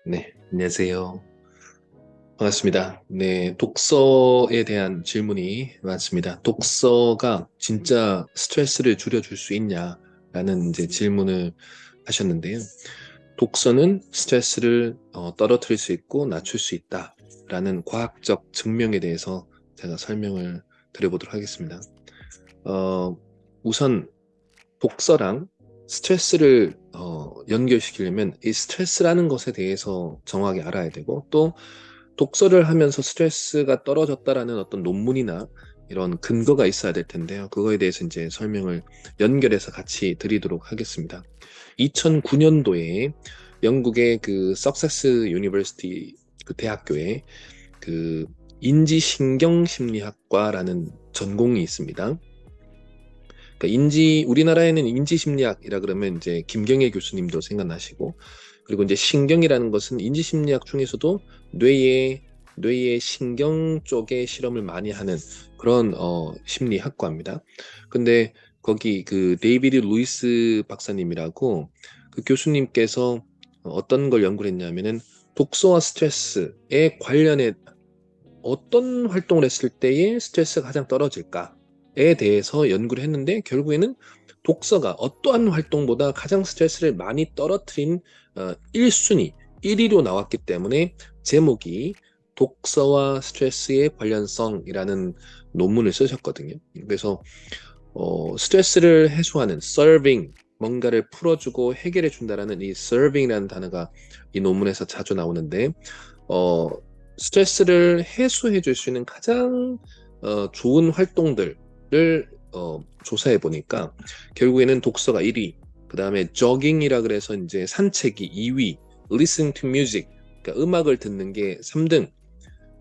네, 안녕하세요. 반갑습니다. 네, 독서에 대한 질문이 많습니다. 독서가 진짜 스트레스를 줄여줄 수 있냐라는 이제 질문을 하셨는데요. 독서는 스트레스를 떨어뜨릴 수 있고 낮출 수 있다라는 과학적 증명에 대해서 제가 설명을 드려보도록 하겠습니다. 어, 우선 독서랑 스트레스를 연결시키려면 이 스트레스라는 것에 대해서 정확히 알아야 되고 또 독서를 하면서 스트레스가 떨어졌다라는 어떤 논문이나 이런 근거가 있어야 될 텐데요. 그거에 대해서 이제 설명을 연결해서 같이 드리도록 하겠습니다. 2009년도에 영국의 그 석세스 유니버시티 그 대학교에 그 인지신경심리학과라는 전공이 있습니다. 그러니까 우리나라에는 인지심리학이라 그러면 이제 김경애 교수님도 생각나시고, 그리고 이제 신경이라는 것은 인지심리학 중에서도 뇌의 신경 쪽에 실험을 많이 하는 그런 심리학과입니다. 근데 거기 그 데이비드 루이스 박사님이라고 그 교수님께서 어떤 걸 연구를 했냐면은 독서와 스트레스에 관련해 어떤 활동을 했을 때에 스트레스가 가장 떨어질까에 대해서 연구를 했는데 결국에는 독서가 어떠한 활동보다 가장 스트레스를 많이 떨어뜨린 1순위, 1위로 나왔기 때문에 제목이 독서와 스트레스의 관련성이라는 논문을 쓰셨거든요. 그래서 스트레스를 해소하는 serving, 뭔가를 풀어주고 해결해 준다라는 이 serving이라는 단어가 이 논문에서 자주 나오는데 어, 스트레스를 해소해 줄 수 있는 가장 좋은 활동들을 조사해 보니까 결국에는 독서가 1위, 그 다음에 조깅이라 그래서 이제 산책이 2위, listening to music, 그러니까 음악을 듣는 게 3등,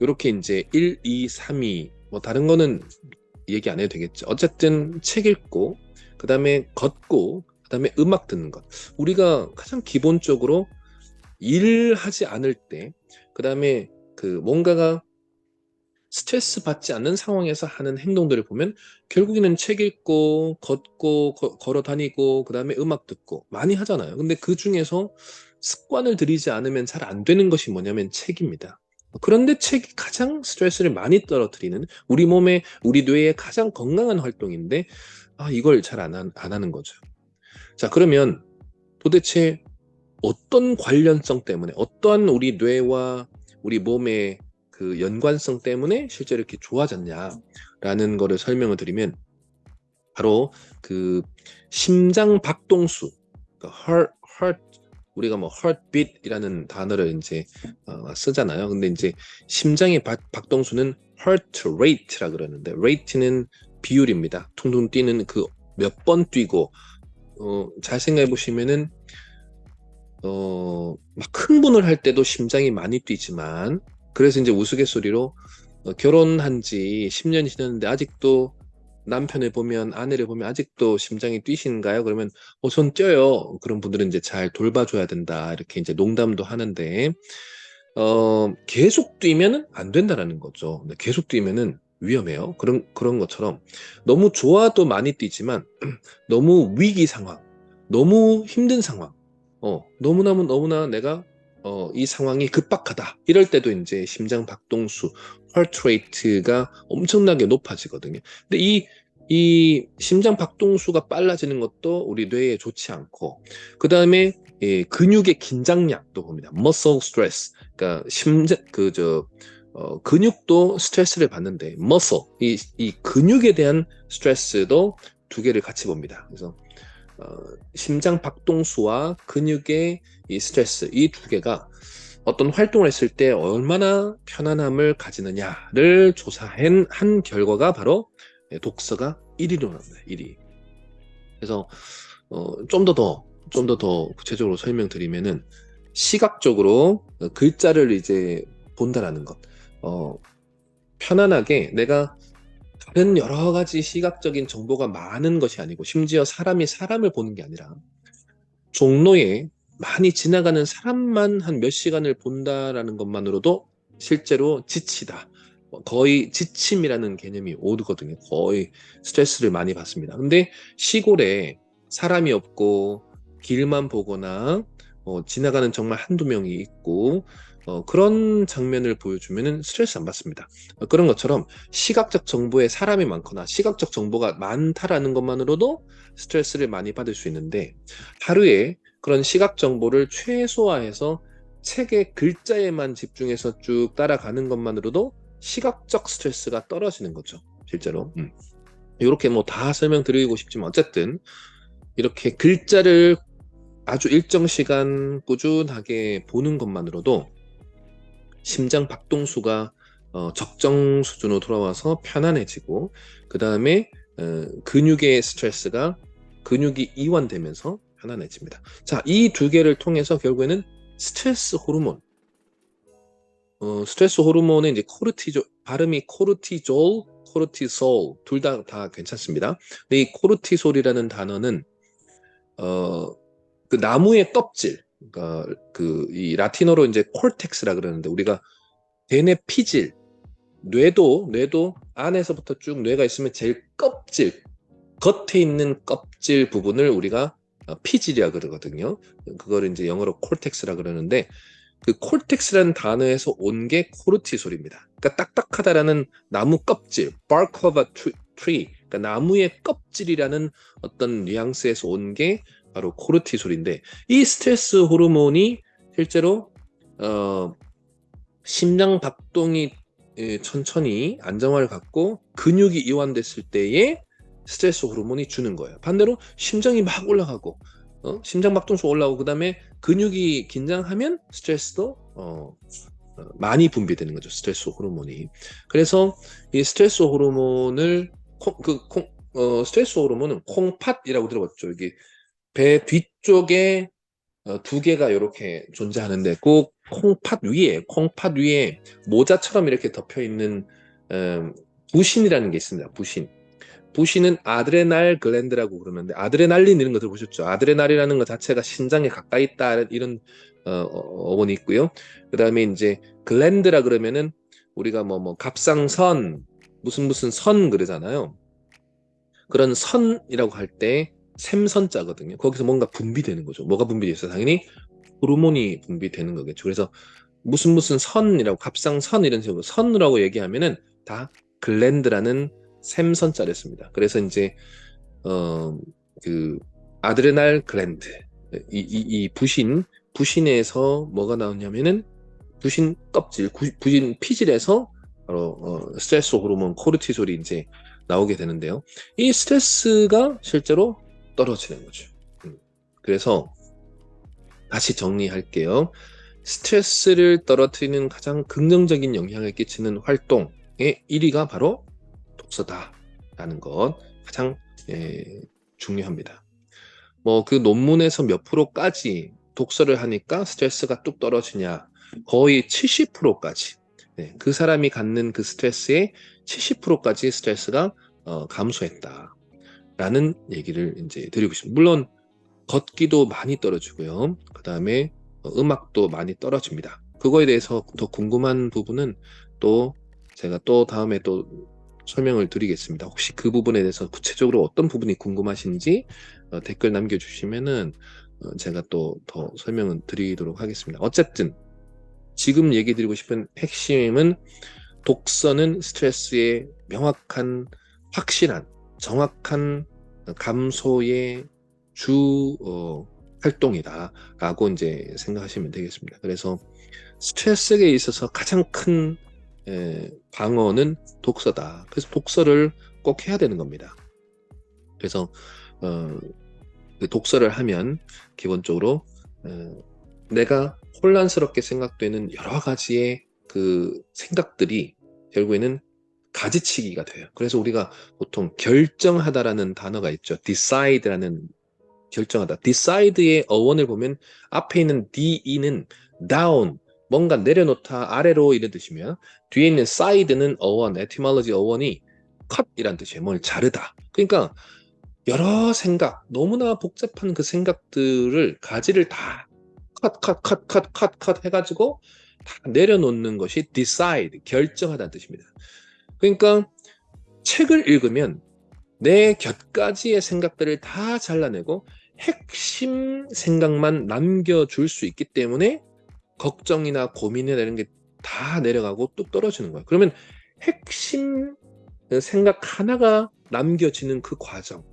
이렇게 이제 1, 2, 3위, 뭐 다른 거는 얘기 안 해도 되겠죠. 어쨌든 책 읽고, 그 다음에 걷고, 그 다음에 음악 듣는 것. 우리가 가장 기본적으로 일하지 않을 때, 그 다음에 그 뭔가가 스트레스 받지 않는 상황에서 하는 행동들을 보면 결국에는 책 읽고 걷고 걸어 다니고 그다음에 음악 듣고 많이 하잖아요. 근데 그 중에서 습관을 들이지 않으면 잘 안 되는 것이 뭐냐면 책입니다. 그런데 책이 가장 스트레스를 많이 떨어뜨리는 우리 몸에 우리 뇌에 가장 건강한 활동인데 이걸 잘 안 하는 거죠. 자, 그러면 도대체 어떤 관련성 때문에 어떠한 우리 뇌와 우리 몸의 그 연관성 때문에 실제로 이렇게 좋아졌냐라는 거를 설명을 드리면 바로 그 심장 박동수, 그러니까 heart, 우리가 뭐 heartbeat이라는 단어를 이제 쓰잖아요. 근데 이제 심장의 박동수는 heart rate라 그러는데 rate는 비율입니다. 퉁퉁 뛰는 그 몇 번 뛰고 잘 생각해 보시면은 막 흥분을 할 때도 심장이 많이 뛰지만, 그래서 이제 우스갯소리로 결혼한 지 10년이 지났는데 아직도 남편을 보면, 아내를 보면 아직도 심장이 뛰시는가요? 그러면, 전 뛰어요. 그런 분들은 이제 잘 돌봐줘야 된다. 이렇게 이제 농담도 하는데, 계속 뛰면은 안 된다라는 거죠. 근데 계속 뛰면은 위험해요. 그런 것처럼 너무 좋아도 많이 뛰지만 너무 위기 상황, 너무 힘든 상황, 너무나 내가 이 상황이 급박하다. 이럴 때도 이제 심장 박동수, heart rate가 엄청나게 높아지거든요. 근데 이 심장 박동수가 빨라지는 것도 우리 뇌에 좋지 않고, 그 다음에 근육의 긴장량도 봅니다. muscle stress. 그러니까 근육도 스트레스를 받는데, 이 근육에 대한 스트레스도 두 개를 같이 봅니다. 그래서 어, 심장 박동수와 근육의 이 스트레스, 이 두 개가 어떤 활동을 했을 때 얼마나 편안함을 가지느냐를 조사한 한 결과가 바로 독서가 1위로 나옵니다. 1위. 그래서 좀 더 구체적으로 설명드리면은 시각적으로 글자를 이제 본다라는 것. 어, 편안하게 내가 다른 여러 가지 시각적인 정보가 많은 것이 아니고 심지어 사람이 사람을 보는 게 아니라 종로에 많이 지나가는 사람만 한 몇 시간을 본다라는 것만으로도 실제로 지치다. 거의 지침이라는 개념이 오르거든요. 거의 스트레스를 많이 받습니다. 근데 시골에 사람이 없고 길만 보거나 지나가는 정말 한두 명이 있고 그런 장면을 보여주면은 스트레스 안 받습니다. 그런 것처럼 시각적 정보에 사람이 많거나 시각적 정보가 많다라는 것만으로도 스트레스를 많이 받을 수 있는데 하루에 그런 시각 정보를 최소화해서 책의 글자에만 집중해서 쭉 따라가는 것만으로도 시각적 스트레스가 떨어지는 거죠. 실제로. 이렇게 뭐 다 설명드리고 싶지만 어쨌든 이렇게 글자를 아주 일정 시간 꾸준하게 보는 것만으로도 심장 박동수가 적정 수준으로 돌아와서 편안해지고 그 다음에 근육의 스트레스가 근육이 이완되면서 편안해집니다. 자, 이 두 개를 통해서 결국에는 스트레스 호르몬, 스트레스 호르몬은 이제 코르티졸, 발음이 코르티졸, 코르티솔 둘 다 괜찮습니다. 근데 이 코르티솔이라는 단어는 그 나무의 껍질, 그러니까 이 라틴어로 이제 콜텍스라 그러는데 우리가 대뇌 피질, 뇌도 안에서부터 쭉 뇌가 있으면 제일 껍질, 겉에 있는 껍질 부분을 우리가 피질이라 그러거든요. 그걸 이제 영어로 콜텍스라 그러는데 그 콜텍스라는 단어에서 온 게 코르티솔입니다. 그러니까 딱딱하다라는 나무 껍질, bark of a tree, 그러니까 나무의 껍질이라는 어떤 뉘앙스에서 온 게 바로 코르티솔인데 이 스트레스 호르몬이 실제로 심장 박동이 천천히 안정화를 갖고 근육이 이완됐을 때에 스트레스 호르몬이 주는 거예요. 반대로 심장이 막 올라가고 심장 박동수 올라오고 그다음에 근육이 긴장하면 스트레스도 많이 분비되는 거죠. 스트레스 호르몬이. 그래서 이 스트레스 호르몬을 스트레스 호르몬은 콩팥이라고 들어봤죠. 이게 배 뒤쪽에 두 개가 이렇게 존재하는데 그 콩팥 위에 모자처럼 이렇게 덮여 있는 부신이라는 게 있습니다. 부신은 아드레날 글랜드라고 그러는데 아드레날린 이런 거 들어보셨죠? 아드레날이라는 것 자체가 신장에 가까이 있다 이런 어원이 있고요. 그다음에 이제 글랜드라 그러면은 우리가 뭐 갑상선 무슨 선 그러잖아요. 그런 선이라고 할 때 샘선자거든요. 거기서 뭔가 분비되는 거죠. 뭐가 분비돼서 당연히 호르몬이 분비되는 거겠죠. 그래서 무슨 선이라고 갑상선 이런 식으로 선이라고 얘기하면은 다 글랜드라는 샘선자를 씁니다. 그래서 이제 그 아드레날 글랜드 이 부신에서 뭐가 나오냐면은 부신 껍질 부신 피질에서 바로 스트레스 호르몬 코르티솔이 이제 나오게 되는데요. 이 스트레스가 실제로 떨어지는 거죠. 그래서 다시 정리할게요. 스트레스를 떨어뜨리는 가장 긍정적인 영향을 끼치는 활동의 1위가 바로 독서다라는 것 가장 중요합니다. 뭐 그 논문에서 몇 프로까지 독서를 하니까 스트레스가 뚝 떨어지냐? 거의 70%까지. 그 사람이 갖는 그 스트레스의 70%까지 스트레스가 감소했다라는 얘기를 이제 드리고 싶습니다. 물론 걷기도 많이 떨어지고요. 그 다음에 음악도 많이 떨어집니다. 그거에 대해서 더 궁금한 부분은 또 제가 또 다음에 또 설명을 드리겠습니다. 혹시 그 부분에 대해서 구체적으로 어떤 부분이 궁금하신지 댓글 남겨주시면은 제가 또 더 설명을 드리도록 하겠습니다. 어쨌든 지금 얘기 드리고 싶은 핵심은 독서는 스트레스의 명확한 확실한 정확한 감소의 주 활동이다라고 이제 생각하시면 되겠습니다. 그래서 스트레스에 있어서 가장 큰 방어는 독서다. 그래서 독서를 꼭 해야 되는 겁니다. 그래서 그 독서를 하면 기본적으로 내가 혼란스럽게 생각되는 여러 가지의 그 생각들이 결국에는 가지치기가 돼요. 그래서 우리가 보통 결정하다라는 단어가 있죠. decide라는 결정하다. decide의 어원을 보면 앞에 있는 de는 down, 뭔가 내려놓다, 아래로 이런 뜻이며 뒤에 있는 side는 어원, etymology 어원이 cut이란 뜻이에요. 뭘 자르다. 그러니까 여러 생각, 너무나 복잡한 그 생각들을 가지를 다 컷 해가지고 다 내려놓는 것이 decide, 결정하다는 뜻입니다. 그러니까 책을 읽으면 내 곁가지의 생각들을 다 잘라내고 핵심 생각만 남겨줄 수 있기 때문에 걱정이나 고민이나 이런 게 다 내려가고 뚝 떨어지는 거예요. 그러면 핵심 생각 하나가 남겨지는 그 과정을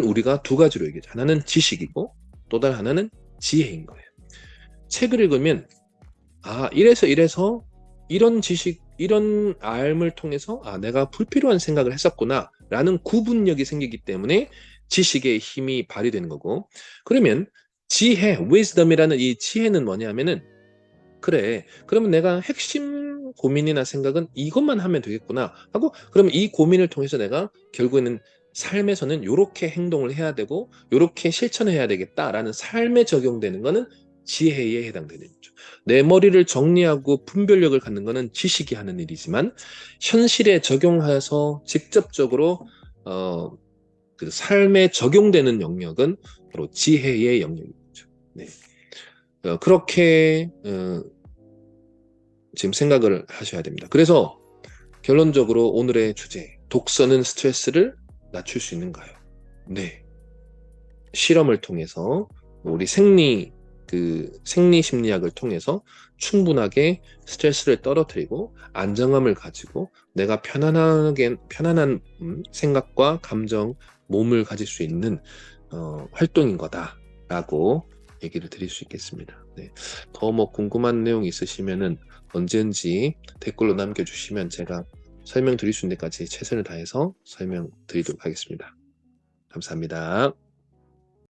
우리가 두 가지로 얘기하죠. 하나는 지식이고 또 다른 하나는 지혜인 거예요. 책을 읽으면 이래서 이런 지식, 이런 알을 통해서 내가 불필요한 생각을 했었구나 라는 구분력이 생기기 때문에 지식의 힘이 발휘되는 거고, 그러면 지혜, wisdom이라는 이 지혜는 뭐냐면은 그래, 그러면 내가 핵심 고민이나 생각은 이것만 하면 되겠구나 하고, 그러면 이 고민을 통해서 내가 결국에는 삶에서는 이렇게 행동을 해야 되고 이렇게 실천해야 되겠다라는 삶에 적용되는 거는 지혜에 해당되는 거죠. 내 머리를 정리하고 분별력을 갖는 거는 지식이 하는 일이지만 현실에 적용해서 직접적으로 그 삶에 적용되는 영역은 바로 지혜의 영역이죠. 네. 그렇게 지금 생각을 하셔야 됩니다. 그래서 결론적으로 오늘의 주제, 독서는 스트레스를 낮출 수 있는가요? 네. 실험을 통해서 우리 생리 심리학을 통해서 충분하게 스트레스를 떨어뜨리고 안정감을 가지고 내가 편안한 생각과 감정, 몸을 가질 수 있는 활동인 거다라고 얘기를 드릴 수 있겠습니다. 네. 더 궁금한 내용 있으시면은 언제든지 댓글로 남겨주시면 제가 설명드릴 수 있는 데까지 최선을 다해서 설명드리도록 하겠습니다. 감사합니다.